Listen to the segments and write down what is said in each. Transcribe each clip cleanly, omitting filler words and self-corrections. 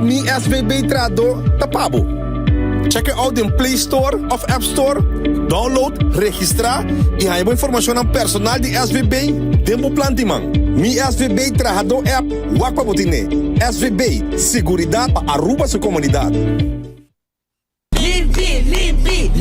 Mi SVB trado tapabo. Check out in Play Store of App Store. Download, registra e há informação personal de SVB. Tempo plantimang. Mi SVB trado app. Wakwa botine. SVB, seguridade para Aruba sua comunidade. Limpi.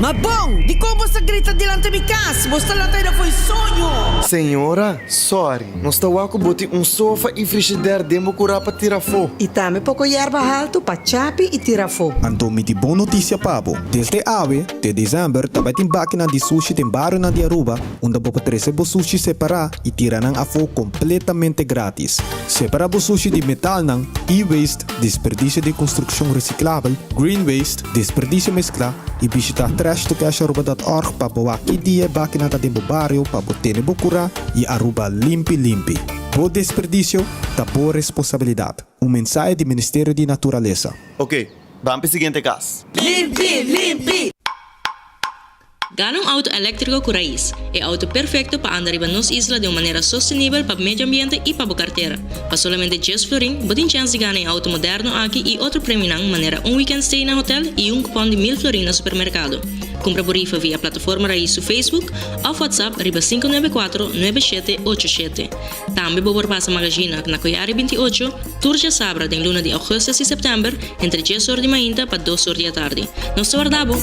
Ma bom, di como você grita delante de casa? Você lá ainda foi sonho. Senhora, sorry. Nós está wako boti sofá e frigideira demo curar para tirar fogo. E também pouco erva alto para chape e tirar fogo. Anto mi di boa notícia pabo. Desde ave, de dezembro, também tem máquina de sushi tem barro na de Aruba, onde você pode receber sushi separar e tirar a fogo completamente grátis. Separar o sushi de metal ng e-waste, desperdício de construção reciclável, green waste, desperdício mescla e visitar trashtocash.org para boa que dia máquina da demo barrio para botar no cura e Aruba limpi. Bo desperdício, da boa responsabilidade. Mensagem do Ministério de Natureza. Ok, vamos para o seguinte caso. Limpi. Gana um auto elétrico com raiz. É auto perfeito para andar em nossa isla de uma maneira sustentável para o meio ambiente e para a carteira. Para somente 10 florin, você tem chance de ganhar um auto moderno aqui e outro prêmio de maneira weekend stay na hotel e cupom de 1000 florin no supermercado. Compra por rifa via plataforma Raiz no Facebook ou WhatsApp riba 594-9787. Também vou passar a magazina na Coiari 28, Turja Sabra de luna de agosto e setembro, entre 10 horas de manhã para 2 horas da tarde. Nos aguardamos!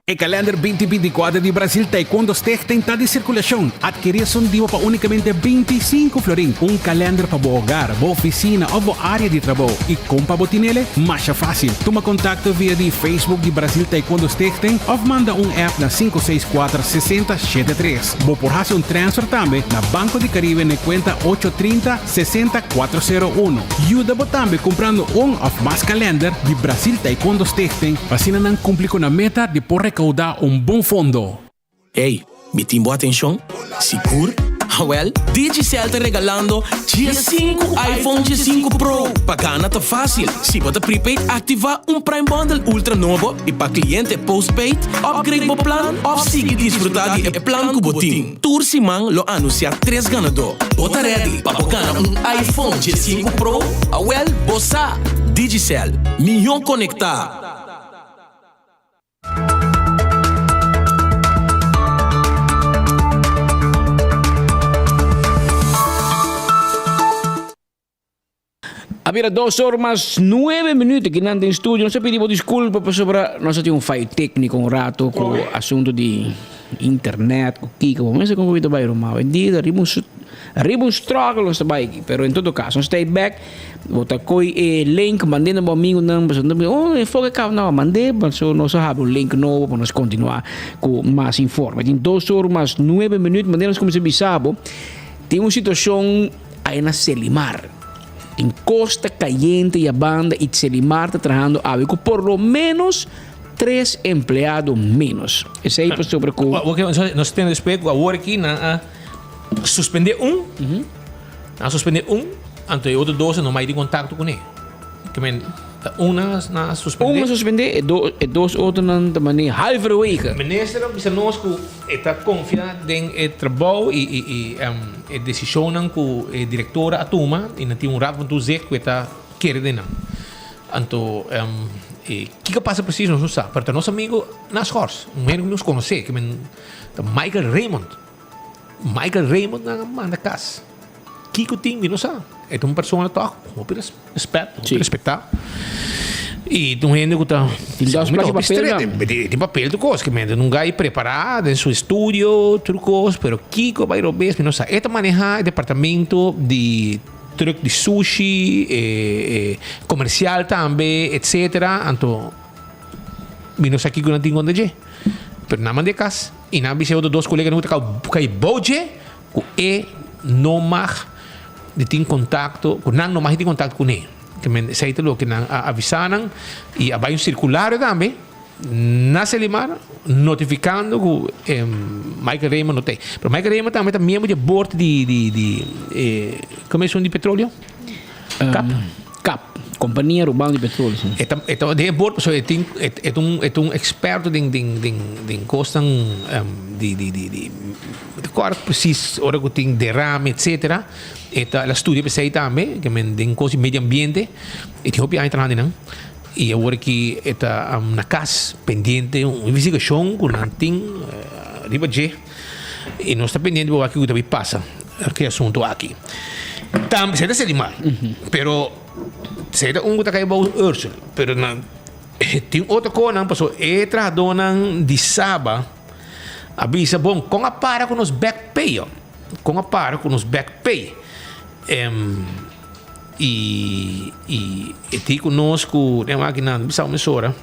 O calendar 2024 de Brasil Taekwondo Stichting está de circulação. Adquirição de para unicamente 25 florin. Calendar para o hogar, a oficina ou a área de trabalho. E compra botinele, mais fácil. Toma contato via de Facebook de Brasil Taekwondo Stichting ou manda app na 564-6073. Vou por fazer transfer também na Banco de Caribe na conta 830-60401. Ajuda também comprando ou mais calendar de Brasil Taekwondo Stichting. Assim não cumprir com a meta de por recaudar bom fundo. Hey, me timbo atenção? Seguro? Well, Digicel está regalando G5 iPhone G5 Pro. Pagana tá fácil. Se você prepaid, ativar Prime Bundle Ultra novo e para cliente postpaid, upgrade o plan ou siga desfrutar de plan com botim. Tursimang lo anunciar 3 ganadores. Bota ready para ganhar iPhone G5 Pro. Well, bossa. Digicel, milhão conectar. Había 2 horas más 9 minutos que nada en estudio. No se pedimos disculpas sobre nosotros un fallo técnico un rato con asunto de internet, con Kiko. Mas como vi também uma vendida, arriba un struggle sta bike, pero en todo caso, stay back. Bota coi link mandei no amigo não, foca cá não, mandei, mas nós have un link novo para nós continuar com mais informações. Em 2 horas mais 9 minutos, mandamos como se bisabo. Tem uma situação aí na Selimar. Em Costa Caliente e a banda e Selimar está trabalhando com por lo menos 3 empregados menos. Esse aí sobre o nós temos respeito agora aqui na suspender na suspender então o outro 2 não mais de contato com ele. Que uma na suspender e 2 outros na maneira halverwege. Minister bisa nós que está confiado em trabalho e decisão que a diretora toma e não tem rato para dizer que está querendo. Então, que passa preciso não sabe, para nosso amigo nas Horse, que nos conhece, que Michael Raymond na manda casa. Que tem, não sabe. É uma pessoa que respeitar. E tem gente que tem papel de coisas, que não vai preparado em seu estúdio, tudo coisa, pero Kiko vai rober, não sabe. Ele maneja o departamento de truck de sushi, comercial também, etc. Então, não sei que não tem onde ir. Pero nada de casa. E na visão de 2 colegas que cai boje, que não mais tem contato, não mais tem contato com ele. Que sei lo que avisaram e vai um circulário também na Selimar notificando que Michael Raymond não tem. Mas Michael Raymond também está membro de board de comissão de petróleo. CAP. Companhia roubando de petróleo. Sim. Então, de bordo, so, é um experto em costas de corpo preciso, hora que tem derrame, etc. Ela estuda para sair também, que tem coisas de meio ambiente, e tem hobby ainda não. E agora que está na casa pendente uma investigação com não tem riba de e nós está pendente para que o que passa, que assunto aqui. Também se deve ser mal, pero se deve que está o Ursula, pero tem outra coisa, passou outra dona de Saba avisa bom com a para com os back pay, com a para com os back pay. E ti conosco né aqui na missão emissora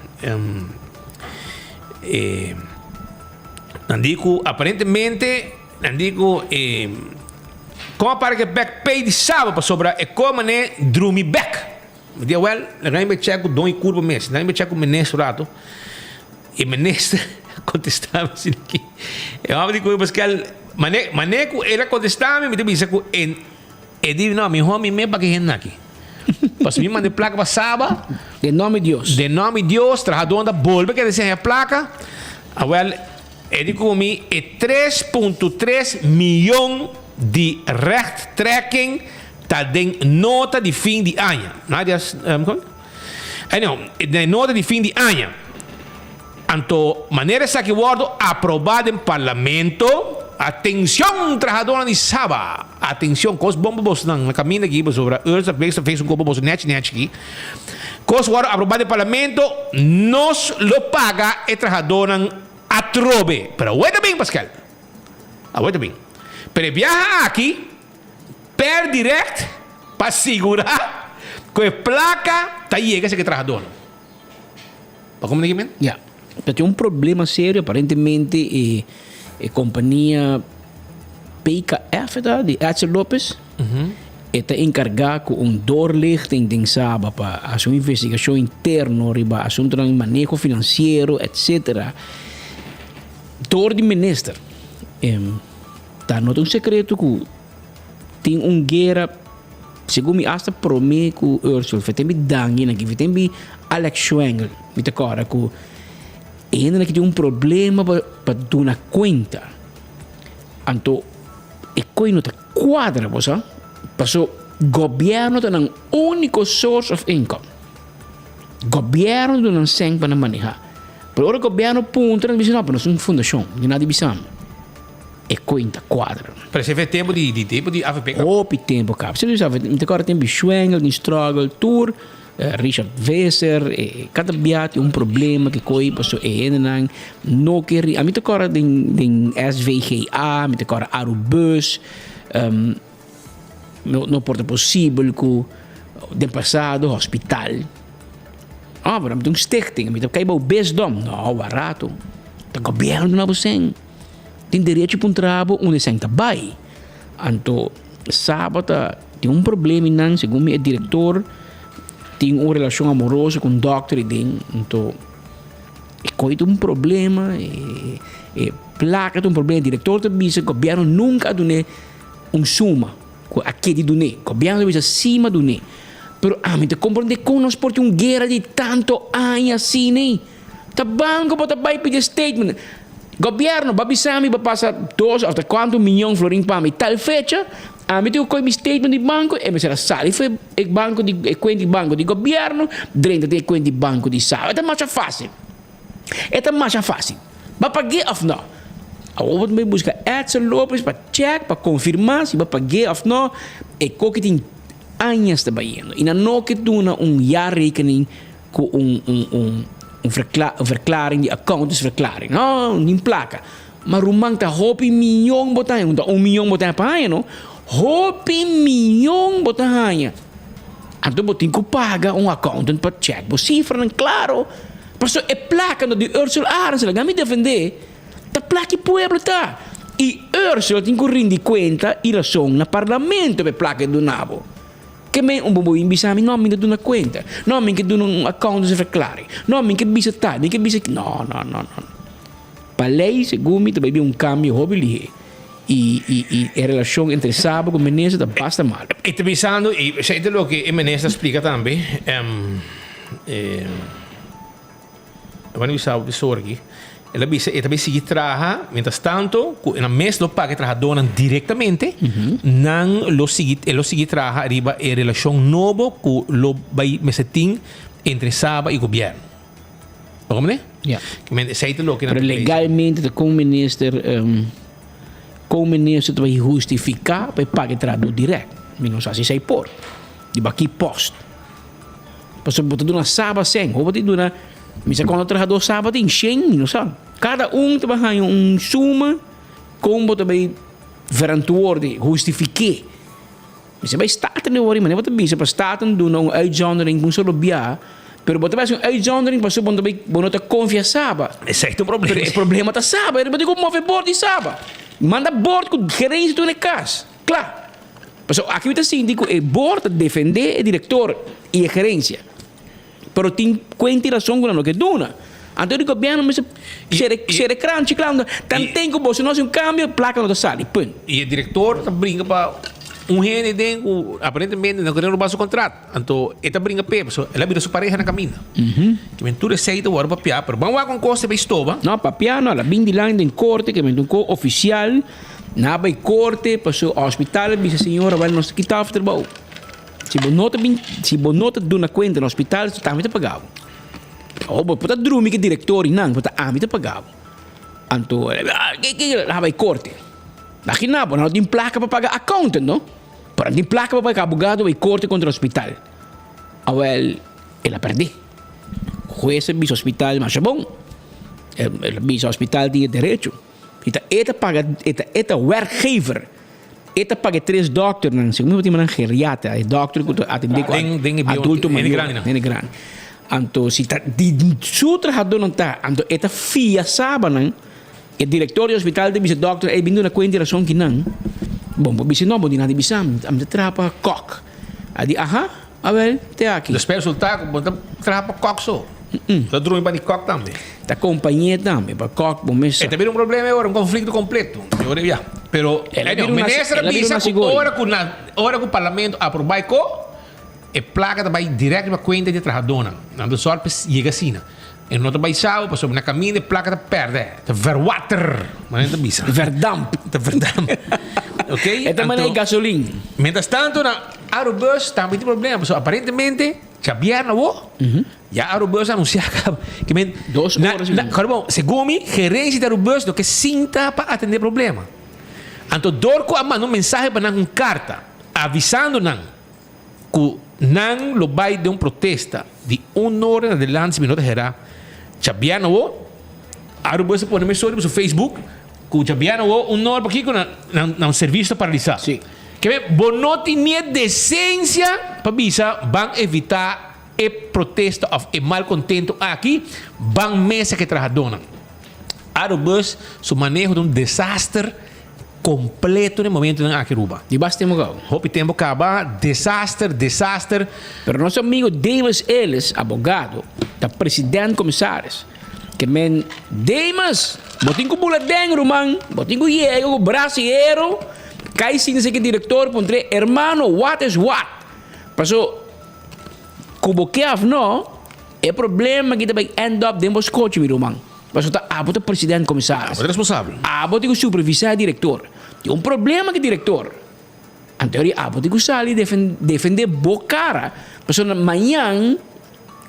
Nandico aparentemente Nandico como para que back pay de sábado para sobrar é como né drumi back me dia well nem me checo dom e curva mês nem me checo ministro rato e ministro contestava assim aqui eu digo eu Pascal maneco era contestava me disse que e digo, não, meu homem me paguei aqui. Mas me mandei placa para sábado. De nome de Deus. De nome de Deus, trajador da bolsa, que dizer a placa. Well, e digo comigo, é 3,3 milhões de rechttrekking tá de nota de fim de ano. Nada não, de nota de fim de ano. Então, maneira que o aprovado em parlamento. Atenção, trabajadora de Saba. Atenção, cos bombos na caminho aqui sobre Ursa fez um combo net aqui. Cos agora aprovado no parlamento, nos lo paga e trabajadora a trobe. Pero aguenta bem, Pascal. Aguenta bem. Pero viaja aqui per direct para segurar que a placa tá chega esse trabajador. Para comunicar? Yeah. Tem problema sério aparentemente a companhia PKF de Axel Lopes está encarregada com doorlichting de Saba para a sua investigação interna, riba assunto de manejo financeiro, etc. Door de minister está não um segredo que tem guerra segundo me hasta promete que Ursula tem me dangue aqui tem Alex Schwengel me te cara que ainda que tem problema para dar conta. Então, e coisa não está quadra, você? Passou, governo tem um único source of income. Governo não tem para manejar. Pero o governo punta não bisa não, uma fundação, de nada bisa. E coisa está quadra. Para se ver tempo de AVP. Opi tempo, cap. Se você sabe, agora tem Schwengel, de Struggle Tour. Richard Wesser, cada biat um problema que coi passou não quer a mim te cora den SVGA, me te cora Arubus, não pode possível que de passado hospital. Mas tem stichting, me te cai o besdom, não barato. O governo não você tem direito para trabalho onde se trabalha. Então sábado tem problema não, segundo o diretor tem uma relação amorosa com o doutor então coisa problema placa tem problema diretor também o governo nunca dá suma aqui de donar o governo deve acima de donar pero me te compreende como nós por uma guerra de tanto anos assim né tá banco para vai pedir statement governo babisami vai passar 2 até quanto milhões florins para mim tal fecha a mim tenho um statement de banco e me será sali foi banco de conta de banco de governo dentro de conta de banco de saúde é mais fácil vai pagar ou não agora me busca Axel Lopes para check para confirmar se vai pagar ou não e que tem anos trabalhando e não que tu jaarrekening com verklaring de accounts verklaring não nem placa mas rumang ta hopi milhão botanha milhão botanha para não hopi milhão botanha então botin que paga accountant para check bo cifra não claro porque é placa de Ursula Arens ela me defender ta placa pueblo tá e Ursula tem que render conta e razão na parlamento para placa do nabo que me bom imbisami não me dá conta não me que dá account de verklaring não me que bisa tá me que bisa não para lei segundo me também cambio hobby e a relação entre sábado e ministro tá basta mal. E te pensando, e sei lo que o ministro explica também, quando sábado de sorgi, ela disse, e também seguir trabalhar, mientras tanto, na mês do pague trabalhador diretamente, não lo seguir trabalhar arriba a relação nova com lo vai mesetim entre sábado e governo. Como né? Yeah. Sei lo que Pero legalmente com o ministro vai justificar para pagar trabalhador direto. Não sei se sei por. De aqui posto. Porque botar na sábado sem, ou botar na misa quando o trabalhador sábado em 100, não sabe? Cada trabalha suma como também verantuor de justificar. Você vai estar no hora, mas você bisa para estar no uitzondering com solo bia, pero você vai um uitzondering para você não te confiançava. Esse é o problema. O problema tá sábado, ele vai mover bordo de sábado. Manda bordo com gerente do casa. Claro. Mas aqui o síndico é bordo defender o diretor e a gerência. Pero tem quantidade com o que dona. Então o governo se crunch, claro, tem que você não um cambio, placa não sai, pum. E o diretor brinca para gente aparentemente não quer roubar seu contrato. Então, ele brinca para ela vira sua pareja na caminho. Que mentura aceita o para piar, pero vamos lá com costa para estova. Não, para piar não, ela vem de lá em corte, que mentura oficial, na vai corte, passou ao hospital, diz a senhora vai nos quitar o trabalho. Se bonota do na conta no hospital, você também pagava. Ou pode dormir que diretor não, pode também pagava. Então, lá vai corte. Daqui não tem placa para pagar accountant, não? Para tem placa para pagar abogado vai corte contra o hospital. Ela perdeu. O juiz diz hospital, mas é bom. Ela diz hospital tem direito. Esta paga, esta werkgever. Esta paga 3 dokters, não sei como tem uma geriatra, é doctor que atende com adulto maior, é grande. Então, se tá de seu trabalhador não tá, então esta fia sabe não, o diretor do hospital de vice doctor é vindo na coordenação que não. Bom, vice não pode nada vice, am de trapa cock. Adi te aqui. Espero resultado, bota trapa cock só. Tá dormindo para cock também. Da companhia também, para cock bom mês. É também problema agora, conflito completo. Agora já. Pero o ministro avisa que hora que o parlamento aprovar a placa vai direto para a conta de trabalhador. Não só chega assim. E não vai salvo, passou na caminho de placa perde. Tá verwater. Mas não avisa. Verdamp. Ok? É também gasolina. Mientras tanto, na Aerobus também tem problema. Aparentemente, já vieram já a Aerobus anunciou que 2 horas. Segundo gerência da Aerobus do que sinta para atender problema. Então, Dorco manda mensagem para uma carta avisando que não lo vai de protesta de 1 hora em adelante, minuto será. Chabiano, Aerobus se põe sobre o Facebook, que Chabiano 1 hora aqui com serviço paralisado. Sim. Que não tinha decência para visa, vão evitar o protesto e mal contento aqui, vão mesa que trabalham. Aerobus, seu manejo de desastre completo no momento na Aquiruba. E basta tempo gal. Hope tempo acaba, desastre. Pero nosso amigo Davis Ellis, abogado, da presidente comissários, que Davis, botin com bula dentro, man, botin com o brasileiro, cai sim que diretor, pontre, hermano, what is what? Passou, cubo que não, é problema que vai end up dentro dos coches, meu irmão. Mas está o presidente comissário. O responsável. Bote o supervisor diretor. Tem problema com o diretor. Então, bote o sali defender boa cara. Mas amanhã,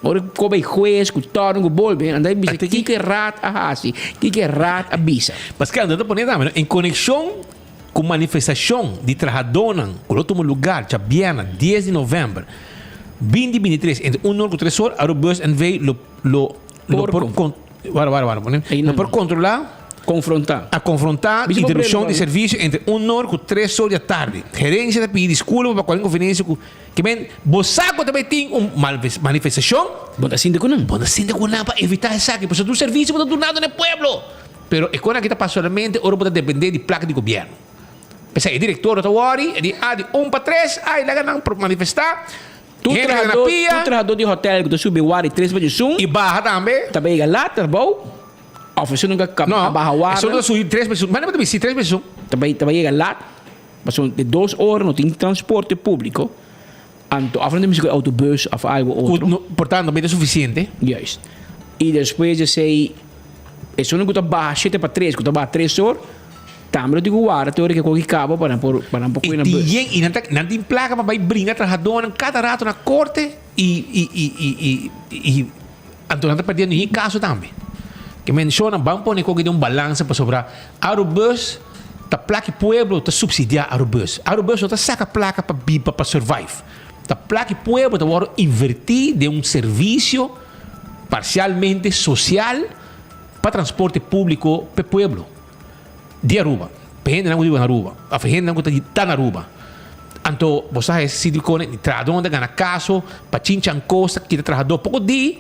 ora como juiz, que torna o bolbe, andai bisa que é rat a hasi, que é rat a bisa. Mas que anda ponendo em conexão com manifestação de trabalhadores, com outro lugar, Chabiana, 10 de novembro, 2023, entre 1 hora e 3 horas, Aerobus NV por controlar, confrontar interrupção de serviço entre 1 hora e 3 horas da tarde. Gerência de pedir desculpa para qualquer conveniência que Bosaco também tem uma manifestação. Bota cinta com não para evitar esse saque, porque o serviço está donado no pueblo. Pero a coisa que está passolamente, ora pode depender de placa de governo. Pensa, o diretor está worry, de 1 para 3, aí lá não manifestar. Tu trabalhador de hotel que tu subiu o ar e 3 vezes e barra também. Também lá, tá bom? Oferecendo que a barra o ar. Só tu subir 3 vezes, mas não pode ser 3 vezes. também chega lá, mas de 2 horas não tem transporte público, então afrente com autobus ou algo outro. Portanto, não é suficiente. Juist. E depois eu sei, é só não que barra 7 para 3, que barra 3 horas, também eu digo guarda, teoria que qualquer cabo para um pouco na bus. E não tem placa para brincar trabalhador cada rato na corte e então não está perdendo nenhum caso também. Que menciona, vamos pôr de balança para sobrar. Aerobus, a placa pueblo está subsidiar Aerobus. Aerobus não está saca placa para survive. A placa pueblo está invertir de serviço parcialmente social para transporte público para pueblo. De Aruba. A gente não está na Aruba. A gente não está na Aruba. Então, você se diz que trabalhador gana caso para chinchan costa que trabalhador pouco de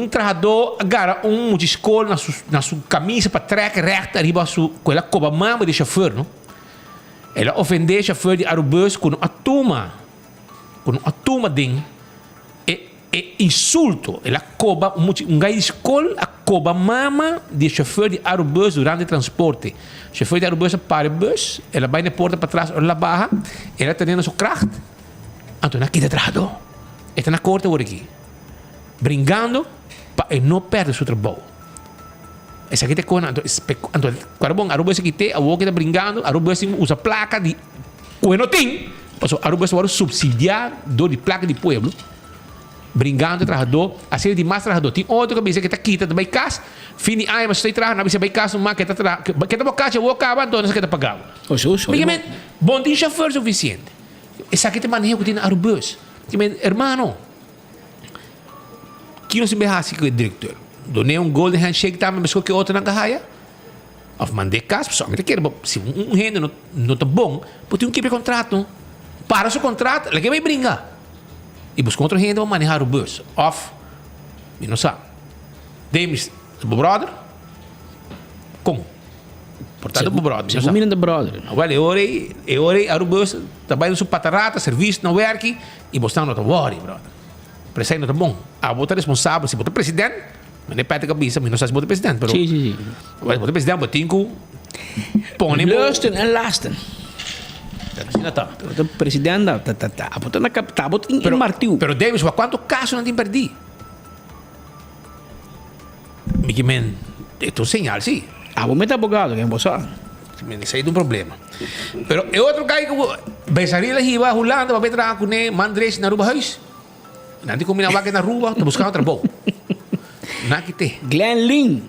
trabalhador agarra escola na sua camisa para track reta arriba com ela coba mama de chauffeur, não? Ela ofende o chauffeur de Aerobus com a turma ding insulto. Ela coba gai de escola a coba mama de chauffeur de Aerobus durante o transporte. Chauffeur de Aerobus para o bus, ela vai na porta para trás, ela barra, ela está dentro da sua kracht. Então, aqui está trabalhador. Está na corte por aqui. Brincando para não perder seu trabalho. Essa aqui é coisa. Então, quando a Aerobus aqui tem, a boca está brincando, a Aerobus usa placa de não tem. Então, a Aerobus vai subsidiar de placa de pueblo. Brincando, trabalhador, a série de mais trabalhador. Tem outro que está aqui, está bem casa, fim de ano, mas você está trabalhando, você vai casa, uma que está trabalhando, que está bocado, eu vou acabar, então você está pagando. Porque, bom, tem chauffeur suficiente. Essa aqui é a maneira que tem na Aerobus. Hermano, que não se berrasse com o diretor. Donei golden handshake também, mas qualquer outro na garraia. Of mandei casa, somente quero, se renda não está bom, porque tem quebra contrato. Para seu contrato, ele vai brincar. E buscar outro renda, vão manejar o bus. Off, e não sabe. Demis, o brother, como? Portanto, o brother. Se combina do brother. Well, eu orei, a bus, trabalho no seu patarata, serviço, no work, e você não está worry, brother. Presidente não está bom. A botar responsável, se botar presidente, mas não perde a cabeça, mas não sabe se botar presidente. Pero, sim. Botar presidente, botar com... Põe... Lusten e lasten. Assim está. O presidente está botando na capital, botando em martil. Pero Davis, quanto caso não tem perdido? Mickey Man, é um sinal, sim. Vou meter abogado, que é você. Isso aí é um problema. Pero é outro cara que pensaria que vai rolando, vai entrar com ele, mandrese na Aruba House. Não tem como ir na Aruba, está buscando trabalho. Não que tem. Glenn,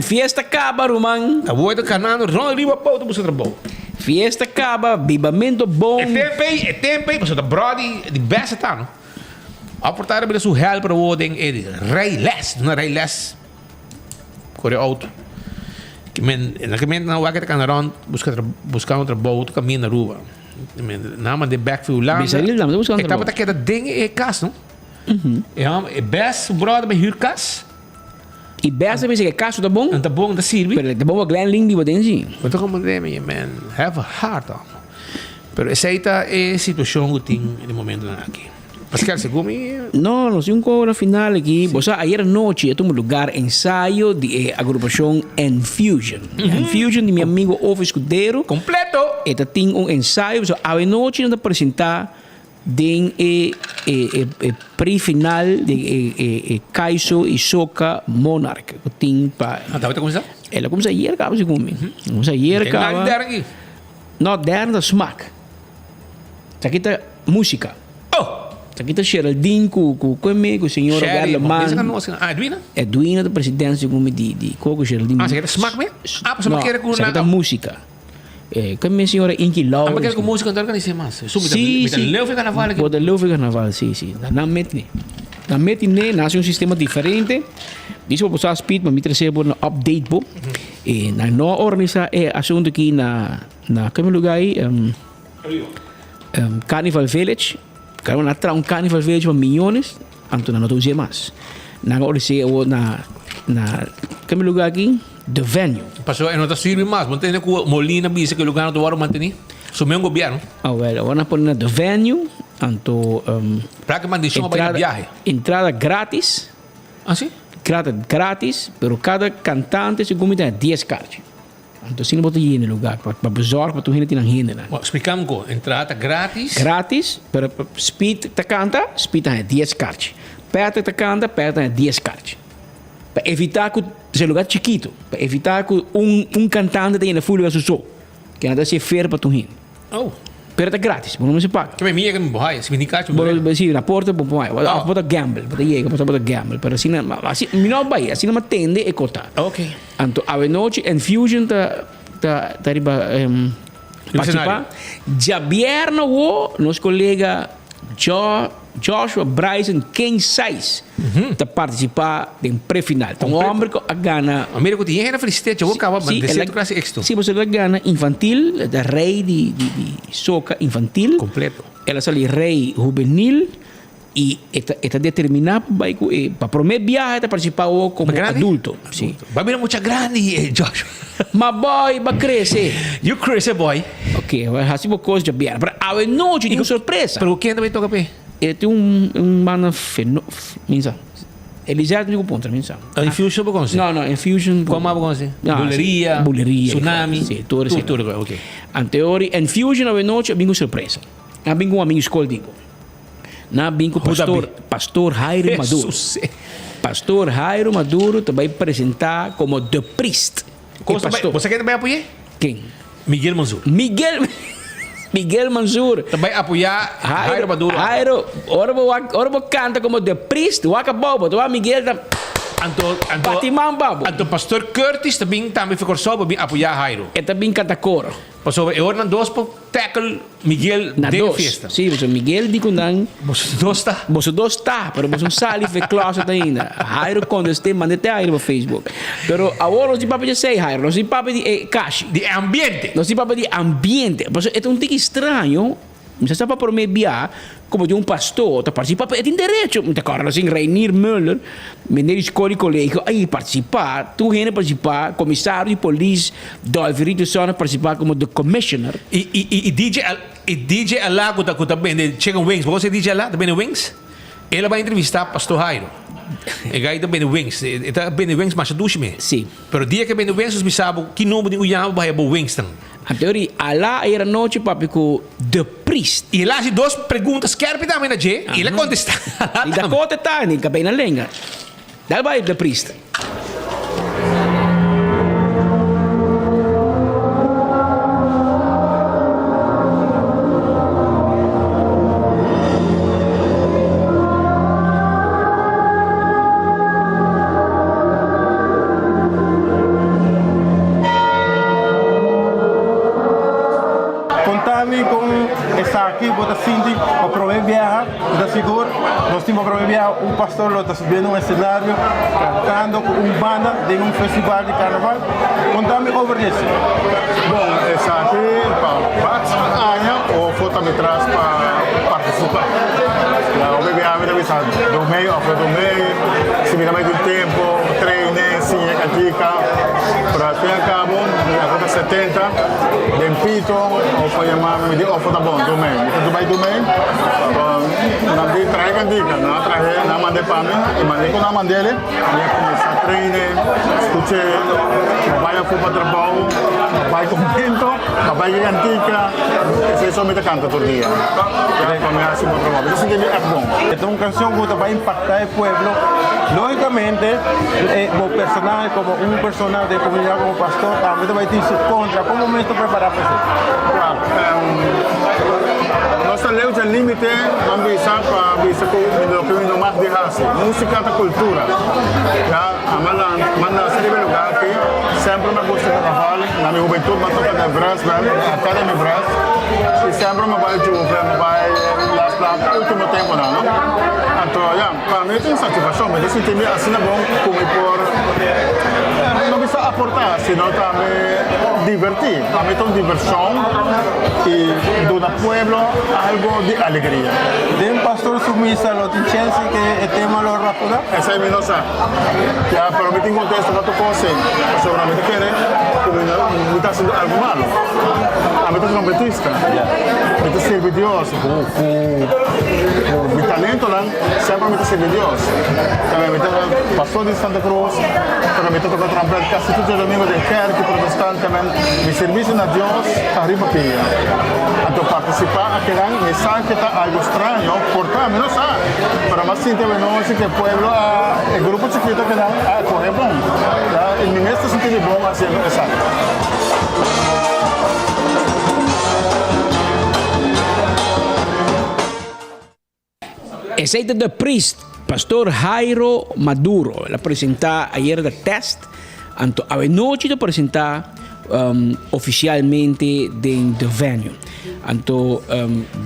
fiesta acaba, Roman. A boa do canal, não arriba para o buscar trabalho. Fiesta acaba, bibamento bom. É tempo aí, você está brody, de best tá, não? A portada para sua help para o ordem é rei less, não é rei less. Corre auto. Que naquele não vai que tá buscar um trabalho, outro caminho na rua. Não, mas de backfield lá. Estava aqui da ding é casa, não? É best brother para huur casa. E best é que caso tá bom? Tá bom, tá sirve. Pero tá bom a Glenn Ling de bodenzi. Mas como deve, man, have a heart, pero essa aí tá é situação que tem no momento aqui. Pascal, segundo não sei hora final aqui. Você ayer noite eu um lugar ensaio de agrupação Enfusion. Enfusion de meu amigo Ovo Escudeiro. Completo. Eta tem ensaio, so a noite não apresentar den pre-final de Kaiso e Soca Monarch. O tem pa. Tá começar? Ela começa ayer acaba se comigo. Começa ayer acaba. Não, der smack. Isso aqui tá música. Aqui está Geraldine com a senhora Garleman. Edwina, da presidência de Coco Geraldine. Você quer smack mesmo? Você não quer com nada? música. Com a senhora Inky Lau. Você quer com música, então organiza mais. Sim. Leuve Carnaval aqui. Pode Leuve Carnaval, sim. Não mete. Não mete, nasce sistema diferente. Isso para usar speed, mas me trazer um update. E não organiza assunto aqui na lugar aí. Carnival Village. Kalau nak tra carnival village para milhões, então não estou dizendo mais. Na hora se kami lugar aqui, the venue. Passou, não está sirve mais. Não tem com Molina bisa que lugar não vai manter. Sumiu governo. Agora pôr na the venue, então para que mandição para viagem. Entrada grátis. Ah sim? Entrada grátis, pero cada cantante se comida 10 cartas. Então, assim, bota aí no lugar, para bezorgar, para tu gente não rende. Bom, explicamos com entrada grátis. Gratis, para speed te canta, speed é 10 cartas. Perto te canta, perto é 10 cartas. Para evitar que esse lugar chiquito, para evitar que cantante tenha full lugar só, que nada se fer para tu gente. Oh. Pero é grátis, não se paga. Que me mia que me bohai, se me indicar, Sim, na porta, bota gamble, bota gamble, pero assim, não vai, assim não atende e cota. Ok. Então, a noite, Infusion tá riba participar. Já vierno o nosso colega Joshua Bryson, quem sais, tá participar em pré-final. Então, o homem que gana. Mira que tinha na felicidade, eu vou acabar de classe extra. Sim, você gana infantil, da rei de soca infantil. Completo. Ela sale rei juvenil e está determinada para primeiro viagem para participar como adulto. Sim. Vai virar muito grande, Joshua. Mas boy, vai crescer. You crazy boy. Ok, assim uma coisa de viagem. Para a noite, digo surpresa. Pero quem também toca pé? Tem mana minsa. Eliseu digo ponto, minsa. Infusion como assim? Não, Infusion. Como como assim? Buleria, tsunami. Sim, tudo. Ok. Anteori, Infusion a noite, bingo surpresa. Na bingo amigo escola digo. Na bingo pastor Jairo Maduro. Pastor Jairo Maduro te vai apresentar como The Priest. Você quer também apoiar? Quem? Miguel Manzur. Miguel Manzur. Também apoiar Jairo Maduro. Jairo, ora vou canta como The Priest, o acabou, tu Miguel da Batimão babo. Anto pastor Curtis também ficou só para apoiar Jairo. E também canta coro. Passou e ora dos para tackle Miguel na de dos. festa. Sim, você Miguel di kundan. Você dos tá. Você dos tá, pero você sali fe classe ainda. Jairo quando este mandete Jairo no Facebook. Pero agora não se papo de sei Jairo, não se papo de cash, de ambiente. Não se papo de ambiente. Mas é um tique estranho. Você sabe por me biar como de pastor, participar, tem direito. Muita cara assim, Rainier Müller, menino escola e colégio, aí participar, tu rende participar, comissário de polícia, Dolverito Sona participar como the commissioner. E DJ Alago que também de Chicken Wings, você DJ Alago também de Wings? Ele vai entrevistar pastor Jairo. E aí também de Wings, está bem de Wings, mas duche-me. Sim. Pero dia que bem de Wings, os sabe que nome de Uyama vai a Wings também. A teoria, lá era noite papi com The Priest. E lá, duas perguntas que era também na G, e ele contesta. E da conta tá, nem cabei na lenga. Dá vai The Priest. Aqui, bota Cindy, para provar viajar, está seguro. Nós temos para viajar pastor, lo está subindo cenário, cantando com banda de festival de carnaval. Contame over isso. Bom, essa aqui para año ou foto me traz para participar. O bebê a vida bisa do meio, se me dá mais tempo, treine, sim, cantica, para ter a cabo, a conta 70, dempito, ou para chamar me de foto bom, do meio. Tu vai do meio, não tem traje cantica, não traje, não mandei para mim, e mandei com a mãe dele, ia começar a treine, escutei, vai a para trabalho, vai contento, vai cantica, esse só me canta todo dia. Para mim assim muito bom. Isso que é bom. Então, uma canção que vai impactar o povo. Logicamente, o personagem, como personagem de comunidade, como pastor, também vai ter isso contra. Como momento preparar para isso? Nossa lei de limite, vamos visar para visar o que não mais derrasse. Música da cultura. Já, manda ser de lugar que sempre me gosta de trabalhar. Na minha juventude, me toca de braço, Academy Brass. E sempre me vai jogar, me vai lá último tempo, não? Então, já, para mim tem satisfação, mas esse time assim é bom como por não precisa aportar, senão também divertir. Para mim tem diversão e do pueblo algo de alegria. Tem pastor sumisa, não tem chance que o tema lo rápido? Essa é a minha noção. Já, para mim tem contexto para tu coisa, seguramente querer, como não está sendo algo malo. A mim tem trompetista. Me serve Deus. O talento lá, sempre me serve Deus. Também me pastor de Santa Cruz, pero me toca trompete casi todos os domingos de kerk protestante também. Me serviço na Deus, arriba pia. Então participar aqui lá, me sabe que está algo estranho, portanto, não sabe. Para mais gente que que o pueblo, o grupo chiquito que dá, corre bom. O ministro se sente bom assim, exato. Aceita de priest, pastor Jairo Maduro, la presenta ayer de test, anto a noche de presentar oficialmente de venue. Anto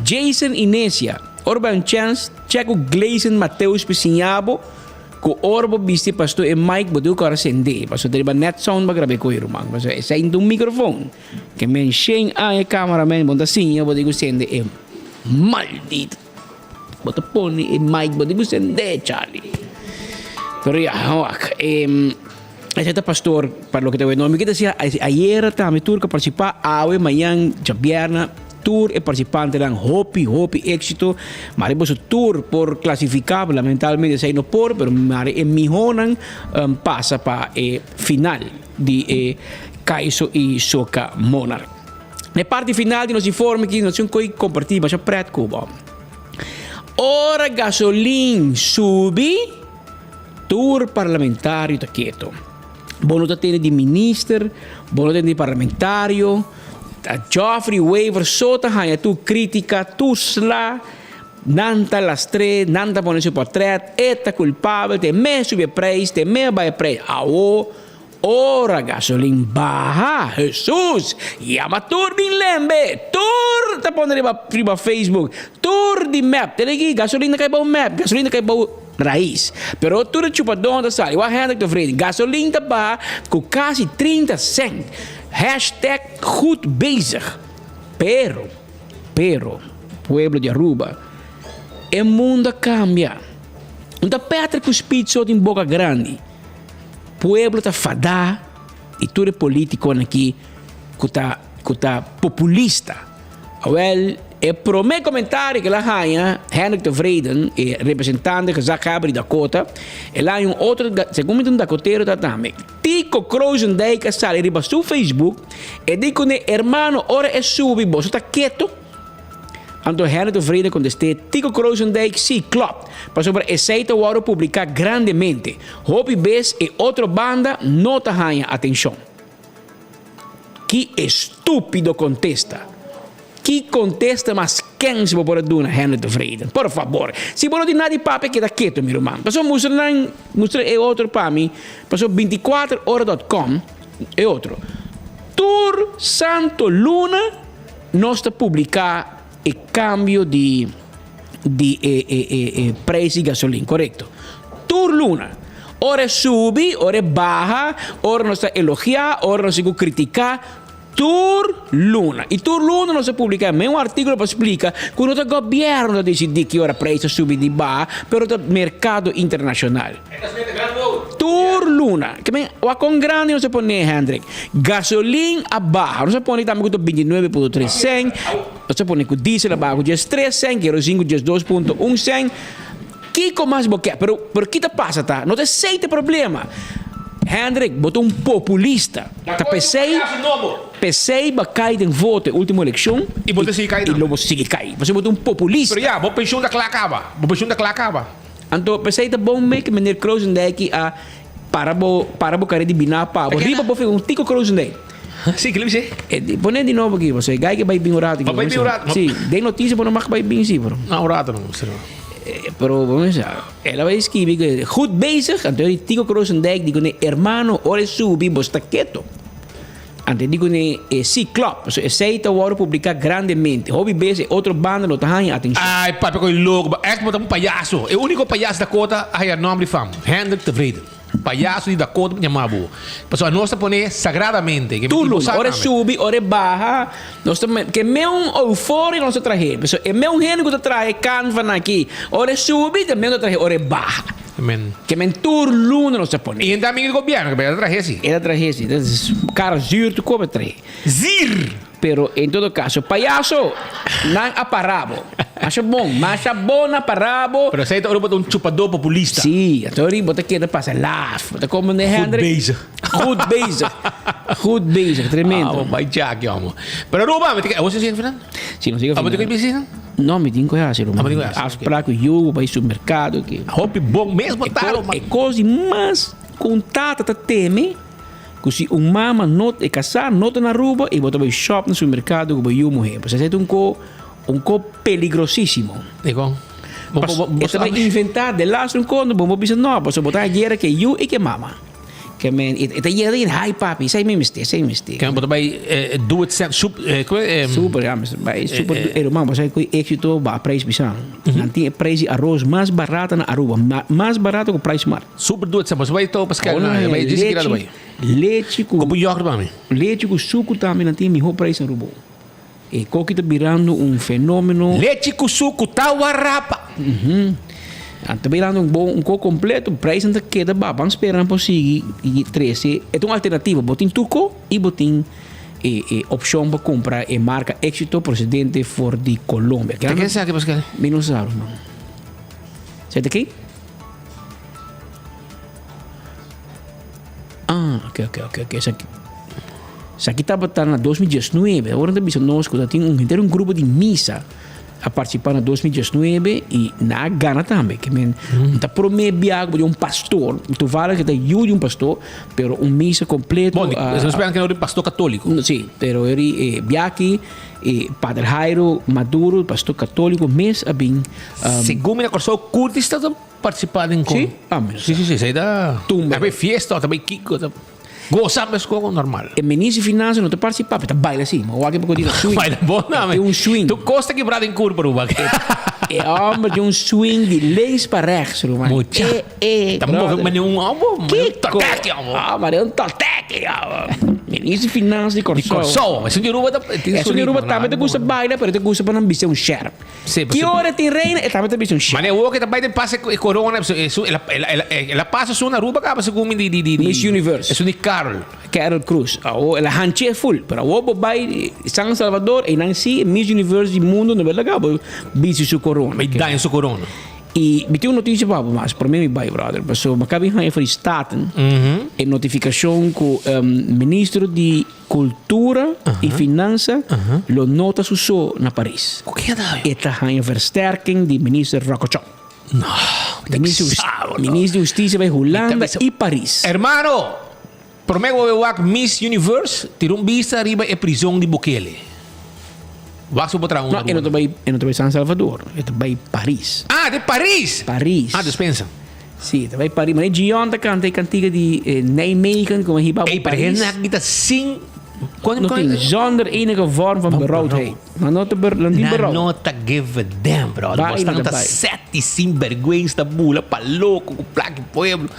Jason Inesia, Orban Chance, Checo Gleison Mateus Pisinhabo, ko orbo bisti pastor e Mike bodu kar sende, pastor deriba net sound bagrabe ko irumang, pastor e sa indong microphone, que men sheng ay cameraman bonda sinya bodu ko sende e maldito. Bota poni e Mike bodu ko sende Charlie. Pero ya, ese pastor, para lo que te voy a decir, me decía, ayer también tour que participa, hoy, mañana, viernes, tour e participante dan hopi éxito, mari su tour por clasificar, lamentablemente sei no por, pero mari en mihonan pasa para final di Kaiso e Soca Monarch. Na parte final di nostro informe che non sono coi compartiti, ma c'è pret Cuba. Ora gasolin subi, tour parlamentario da quieto. Buono da tenere di minister, buono da tenere di parlamentario, Geoffrey Waiver sota hanya tu critica tu sla nanta lastre nanta pone su portrait eta culpabile te me sube preis te me vai preis awo ora gasolin baja Jesus llama tur bin lembe tur ta pone prima Facebook tur di map te legi gasolina kay ba map gasolina kay ba raiz pero tur chupadon da sali wa handa to vrede gasolina ba com quase 30 cent Hashtag goed bezig. Pero, pueblo de Aruba, el mundo cambia. Não Petra que o espírito in boca grande. Pueblo tá fadá e tudo político aqui que tá populista. Well, e pro meu comentário que lá há Henrik de Vreden, representante que já cabe de Dakota, e lá um outro, segundo um dakoteiro também. Tico Kroosendijk sale riba su Facebook e dico ne hermano ora é subi, você tá quieto? Anto Henrik de Vreden contesté, Tico Kroosendijk sim, klopt. Mas sobre esse agora publicar grandemente. Hopi Bes e outra banda não tá ganha atenção. Que estúpido contesta. Que contesta, mas quem se pode dar Henrik de Vreden? Por favor. Se você não tem nada que está quieto, meu irmão. Passou mostra é outro para mim. Passou 24horas.com é outro. Tour Santo Luna nós está publicar o cambio de preço de gasolina, correto? Tour Luna. Ora sube, ora baja, ora nós está elogiar, ora nós está criticar. Tour Luna. E Tour Luna non si pubblica, ma è un articolo che spiega che il governo decide che ora prezzo subito di ba per il mercato internazionale. Tour Luna. Che con grande non si pone Hendrik. Gasolina a baja. Non si pone también con 29.3 cent. Non si pone con diesel a baja con 3 cent. Kerosene con 2.1 cent. Kiko mais boquê. Pero que te passa, tá? Não tem seite problema. Hendrik, botou um populista. Tá pensei ba cair em voto última eleição. E você sigue caindo. E logo sigue cair. Você botou um populista. Pero já, vou pensar da clacaba. Então, pensei tá bom meio que meneer Kroosendijk a para bo care de binar pa. Riba bo um tico Kroosendijk. Sim, que ele disse. Põe de novo aqui, você. Gai que vai bem orado. Vai bem orado. Sim, dei notícia para não mais vai bem sim, bro. Não, orado não, pero vamos a ela vai escrever goed bezig então ele Tico Kroosendijk digo ne hermano ora subi bosta quieto ante digo ne sì klopt so sei te agora publicar grandemente hobby base outro banda não tá ganhando atenção ai papi com logo é como um palhaço é o único palhaço da cota a nome de fama Henrik de Vreden palhaço da cota me chamava pessoal nós põe sagradamente que tudo ora subi ora baja nós que meu euforia nós trazer pessoal é meu Henrik que traz canva aqui ora subi também nós trazer ora baja Que men tur luna não se põe. E ainda amigo do governo, que vai trazer assim. Era tragédia. Cara, zuur tu come tre. Zir! Pero em todo caso, palhaço, não aparabo. Acho bom, mas acho bom na parabo. Pero você está um chupador populista. Sim, a teoria bota que da passa laugh. Bota como de Hendrik. Goed bezig. Goed bezig, tremendo. Vai Jack, amo. Pero Ruba, você sigue final? Sim, não siga Vamos ter que final. piscina? Não, me digo já, Ciro. me digo já, Afspraak met jou bij supermercado. Hope bom mesmo, tá? É coisa mais contato tá teme. Que se mama not é casar, not na rua e bota vai shop no supermercado que vai eu morrer. Você é um co peligrosíssimo. Digo. Você vai inventar de lá um cono, bom bisa não, você botar a guerra que eu e que mama. Que men, это я один high papi, sei mistake. Kan botar vai do it Super, ja, mas super, mano, você com éxito ba preço bisa. Nanti preço arroz mais barato na Aruba, mais barato que o preço mar. Super do it, você vai to Pascal, vai dizer que vai. Leite com yogurt para mim. Leite com suco também nanti melhor preço na Aruba. E coque tá virando fenômeno. Leite com suco tá warapa. Está virando um co completo, preço ainda queda babang esperando por seguir e 13. É uma alternativa, botin turco e botin opção para comprar a marca Éxito procedente for de Colômbia. O que é isso aqui, Pascal? Menos euros, mano. Certo aqui? Ok. Isso aqui estava na 2019. Agora também nós tem um grupo de missa a participar na 2019 e na Gana também. Que está prometendo de um pastor. Tu fala que está de um pastor, pero missa completo. Bom, você espera que não é um pastor católico? Sim, pero ele viaje Padre Jairo Maduro, pastor católico, mês a bem. Segundo a Corsol Curtis está participando em Sim, sim, isso aí dá. Também festa, também Kiko. Gozamos com normal. O ministro de Finanças não está participando, está baila assim. Mas o aqui para continuar swing. Baila bom, não. Tem swing. Tu costa quebrado em curva, Ruba. É homem de swing de leis para rechts, Ruba. Muito. Estamos movendo um álbum. Que totec, mas é totec. Ministro de Finanças de Corsol. Mas o de Ruba também te gusta baila, mas te gusta para não ser sheriff. Que hora tem reina, e também te ser sheriff. Mas é o que também tem passa corona. Ela passa só na Ruba, acaba segundo de Miss Universe. Isso de Carol Cruz. Ela hanche full. Pero o vai San Salvador e não se Miss Universe do mundo não vai legal. Bici su corona. Mas dá em su corona. E me tem uma notícia para mas para mim vai brother. Porque me acabei de fazer staten. E notificação com o ministro de Cultura e Finanças lo nota su na Paris. O que é da? Esta é a versterking de ministro Rocochó. No. Ministro de Justiça vai Holanda e Paris. Hermano, promego que Miss Universe tirou vista arriba e prisão de Bukele. Vai se botar não, eu não estou em San Salvador, eu estou em Paris. Ah, de Paris? Paris. Ah, dispensa. Sim, estou em Paris. Mas de ontem cantei cantiga de Nijmegen, como hiba Paris. Paris kita sim. Não tem zonder enige vorm van beroudheid. Maar not beroud. Nota give a damn, bro. Basta nota sete sinvergüenza, bula, pa louco, com placa pueblo.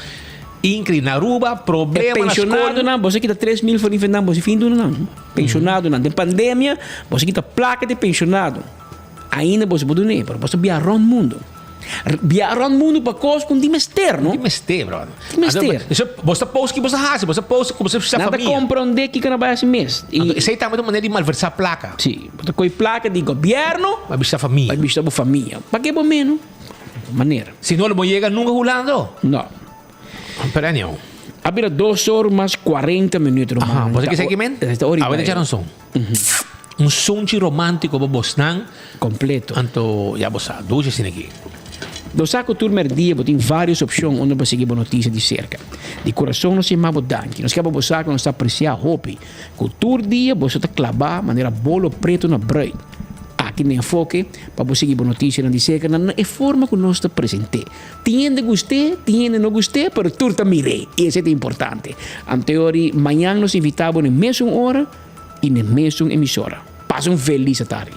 Incrível, na Aruba, problema na escola. Pensionado não, você quita 3 mil para enfrentar, você fim do não. Pensionado não. Tem pandemia, você quita placa de pensionado. Ainda você pode nem, para você viajar o mundo. Viajar o mundo para coisas com dimester, não? Dimester, brother. Dimester. Você pôs que você raça, você pôs que você precisa família. Nada compreender que não vai esse mês. Isso aí também é uma maneira de malversar placa. Sim, você coi placa de governo, vai bichar família. Vai bichar a família. Para que bom menos? Maneira. Se não, não chega nunca rolando. Não. Pero não. Había 2 horas mais 40 minutos. Você quer seguir, men? Ah, vai deixar um som. Um som romântico para Bosnan. Completo. Anto, já você sabe, dois assim aqui. Do saco turma dia, tem várias opções onde você conseguir notícia de cerca. De coração não se chama danke. Nós queremos você não está apreciar hope. Cultura dia, você está clavar maneira bolo preto na bread. Aqui nem foque para você conseguir notícia não dizer que não é forma que nós está presente. Tiende gostei, tiende não gostei, pero tu também mirei. Isso é importante. Anteori, amanhã nos invitamos na mesma hora e na mesma emissora. Passa feliz tarde.